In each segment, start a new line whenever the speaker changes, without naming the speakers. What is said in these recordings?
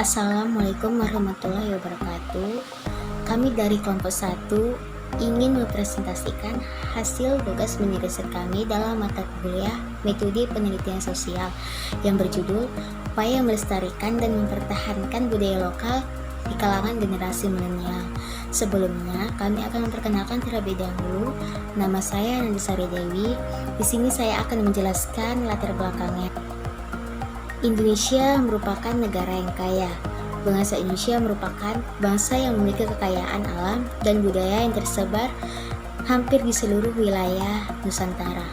Assalamualaikum warahmatullahi wabarakatuh. Kami dari kelompok 1 ingin mempresentasikan hasil tugas mini riset kami dalam mata kuliah Metode Penelitian Sosial yang berjudul Upaya Melestarikan dan Mempertahankan Budaya Lokal di Kalangan Generasi Milenial. Sebelumnya, kami akan memperkenalkan terlebih dahulu. Nama saya Nandisari Dewi. Di sini saya akan menjelaskan latar belakangnya. Indonesia merupakan negara yang kaya. Bangsa Indonesia merupakan bangsa yang memiliki kekayaan alam dan budaya yang tersebar hampir di seluruh wilayah Nusantara.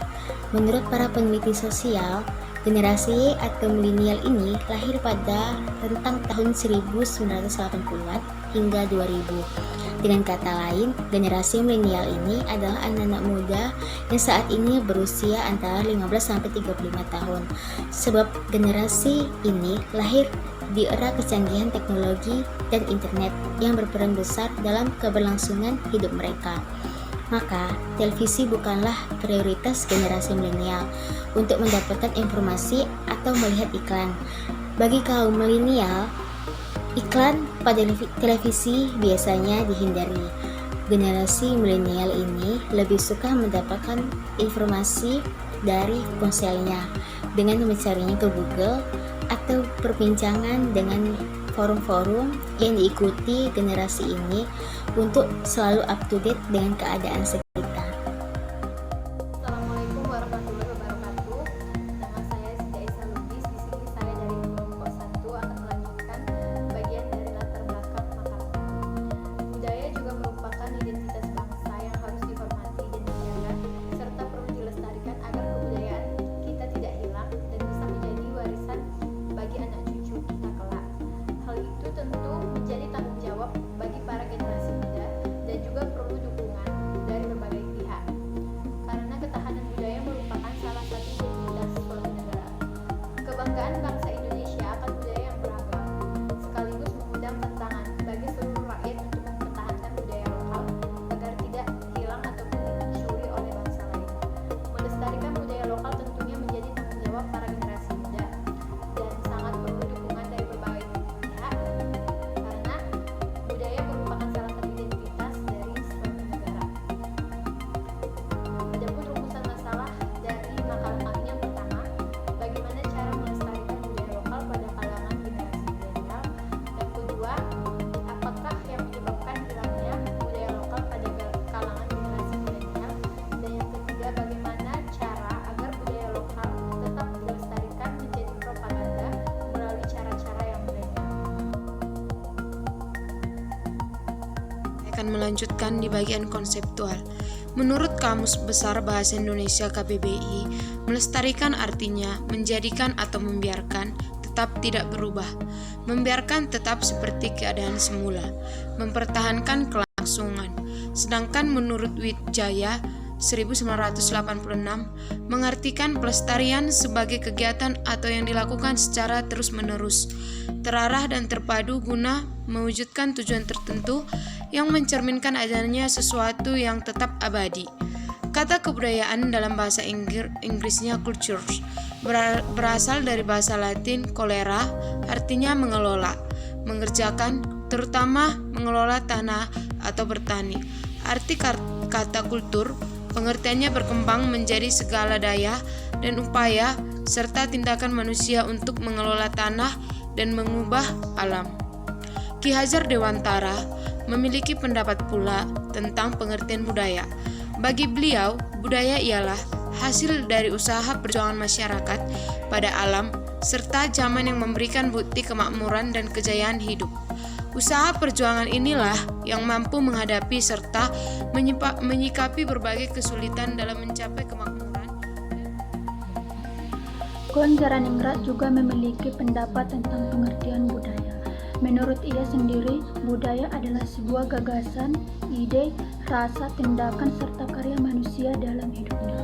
Menurut para peneliti sosial, generasi atau milenial ini lahir pada rentang tahun 1980-an hingga 2000. Dengan kata lain, generasi milenial ini adalah anak-anak muda yang saat ini berusia antara 15-35 tahun. Sebab generasi ini lahir di era kecanggihan teknologi dan internet yang berperan besar dalam keberlangsungan hidup mereka. Maka, televisi bukanlah prioritas generasi milenial untuk mendapatkan informasi atau melihat iklan. Bagi kaum milenial, iklan pada televisi biasanya dihindari. Generasi milenial ini lebih suka mendapatkan informasi dari ponselnya dengan mencarinya ke Google atau perbincangan dengan forum-forum yang diikuti generasi ini untuk selalu up to date dengan keadaan sekitar.
Assalamualaikum warahmatullahi wabarakatuh. Nama saya Sida Isa Lubis. Di sini saya dari kelompok 1 akan melanjutkan bagian dari latar belakang makalah. Budaya juga merupakan identitas bangsa yang harus dihormati dan dijaga, serta perlu dilestarikan agar kebudayaan kita tidak hilang dan bisa menjadi warisan bagi anak cucu kita kelak. Hal itu tentu menjadi tanggung jawab bagi para generasi muda dan juga perlu dukungan dari berbagai pihak. Karena ketahanan budaya merupakan salah satu identitas suatu negara. Kebanggaan bangsa Indonesia akan budaya yang beragam, sekaligus mengundang tantangan bagi seluruh rakyat untuk mempertahankan budaya lokal agar tidak hilang ataupun dicuri oleh bangsa lain. Melestarikan budaya lokal tentunya menjadi tanggung jawab para generasi muda dan sangat perlu dukungan dari berbagai pihak karena budaya merupakan salah satu identitas dari suatu negara. Adapun rumusan masalah dari makalah kami yang pertama, bagaimana cara melestarikan budaya lokal pada kalangan generasi milenial. Yang kedua, apakah yang menyebabkan hilangnya budaya lokal pada kalangan generasi milenial. Dan yang ketiga, bagaimana cara agar budaya lokal tetap dilestarikan menjadi propaganda melalui cara-cara yang milenial.
Akan melanjutkan di bagian konseptual. Menurut Kamus Besar Bahasa Indonesia KBBI, melestarikan artinya menjadikan atau membiarkan tetap tidak berubah, membiarkan tetap seperti keadaan semula, mempertahankan kelangsungan. Sedangkan menurut Wijaya 1986 mengartikan pelestarian sebagai kegiatan atau yang dilakukan secara terus-menerus, terarah dan terpadu guna mewujudkan tujuan tertentu yang mencerminkan adanya sesuatu yang tetap abadi. Kata kebudayaan dalam bahasa Inggrisnya cultures berasal dari bahasa Latin cholera, artinya mengelola, mengerjakan, terutama mengelola tanah atau bertani. Arti kata kultur pengertiannya berkembang menjadi segala daya dan upaya serta tindakan manusia untuk mengelola tanah dan mengubah alam. Ki Hajar Dewantara memiliki pendapat pula tentang pengertian budaya. Bagi beliau, budaya ialah hasil dari usaha perjuangan masyarakat pada alam serta zaman yang memberikan bukti kemakmuran dan kejayaan hidup. Usaha perjuangan inilah yang mampu menghadapi serta menyikapi berbagai kesulitan dalam mencapai kemakmuran.
Gon Jaraningrat juga memiliki pendapat tentang pengertian budaya. Menurut ia sendiri, budaya adalah sebuah gagasan, ide, rasa, tindakan, serta karya manusia dalam hidupnya.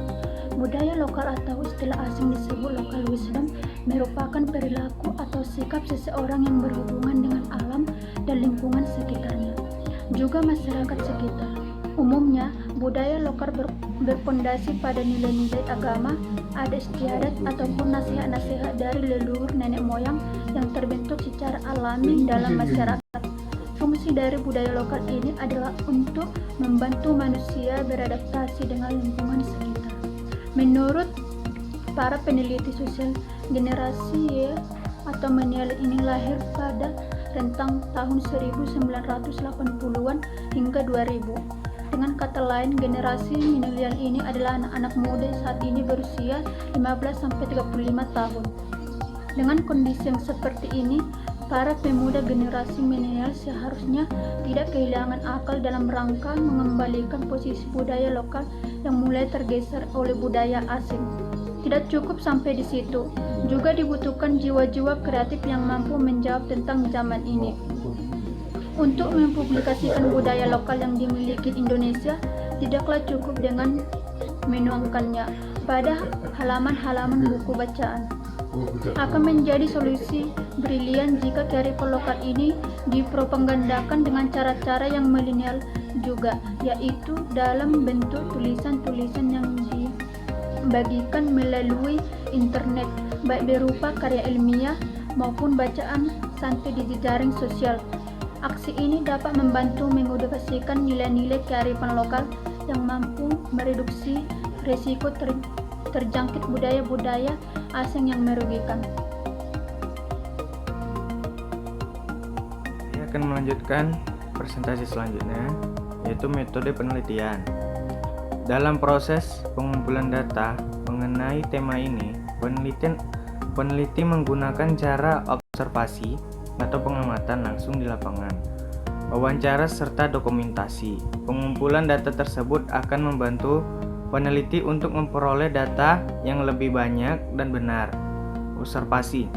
Budaya lokal atau istilah asing disebut local wisdom merupakan perilaku atau sikap seseorang yang berhubungan dengan alam dan lingkungan sekitarnya, juga masyarakat sekitar. Umumnya, Budaya lokal berpondasi pada nilai-nilai agama, adat istiadat ataupun nasihat-nasihat dari leluhur nenek moyang yang terbentuk secara alami dalam masyarakat. Fungsi dari budaya lokal ini adalah untuk membantu manusia beradaptasi dengan lingkungan sekitar. Menurut para peneliti sosial, generasi Y atau milenial ini lahir pada rentang tahun 1980-an hingga 2000. Dengan kata lain, generasi milenial ini adalah anak-anak muda saat ini berusia 15-35 tahun. Dengan kondisi yang seperti ini, para pemuda generasi milenial seharusnya tidak kehilangan akal dalam rangka mengembalikan posisi budaya lokal yang mulai tergeser oleh budaya asing. Tidak cukup sampai di situ, juga dibutuhkan jiwa-jiwa kreatif yang mampu menjawab tentang zaman ini. Untuk mempublikasikan budaya lokal yang dimiliki Indonesia, tidaklah cukup dengan menuangkannya pada halaman-halaman buku bacaan. Akan menjadi solusi brilian jika kearifan lokal ini dipropagandakan dengan cara-cara yang milenial juga, yaitu dalam bentuk tulisan-tulisan yang dibagikan melalui internet, baik berupa karya ilmiah maupun bacaan santai di jejaring sosial. Aksi ini dapat membantu mengedukasikan nilai-nilai kearifan lokal yang mampu mereduksi risiko terjangkit budaya-budaya asing yang merugikan.
Saya akan melanjutkan presentasi selanjutnya, yaitu metode penelitian. Dalam proses pengumpulan data mengenai tema ini, peneliti menggunakan cara observasi atau pengamatan langsung di lapangan, wawancara serta dokumentasi. Pengumpulan data tersebut akan membantu peneliti untuk memperoleh data yang lebih banyak dan benar. Observasi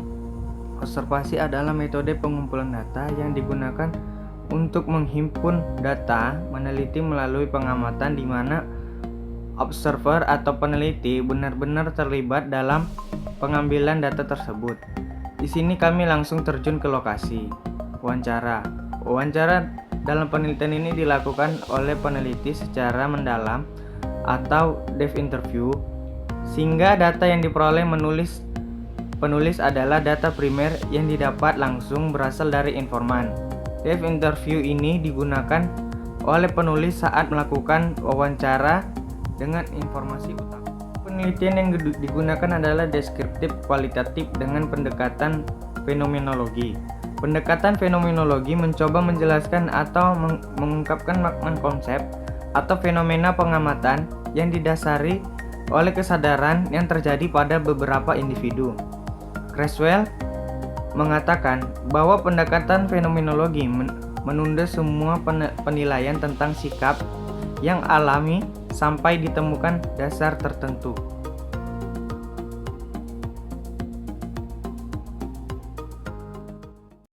adalah metode pengumpulan data yang digunakan untuk menghimpun data. Meneliti melalui pengamatan di mana observer atau peneliti benar-benar terlibat dalam pengambilan data tersebut. Di sini kami langsung terjun ke lokasi. Wawancara dalam penelitian ini dilakukan oleh peneliti secara mendalam atau depth interview, sehingga data yang diperoleh penulis adalah data primer yang didapat langsung berasal dari informan. Depth interview ini digunakan oleh penulis saat melakukan wawancara dengan informasi utama. Penelitian yang digunakan adalah deskriptif kualitatif dengan pendekatan fenomenologi. Pendekatan fenomenologi mencoba menjelaskan atau mengungkapkan makna konsep atau fenomena pengamatan yang didasari oleh kesadaran yang terjadi pada beberapa individu. Creswell mengatakan bahwa pendekatan fenomenologi menunda semua penilaian tentang sikap yang alami sampai ditemukan dasar tertentu.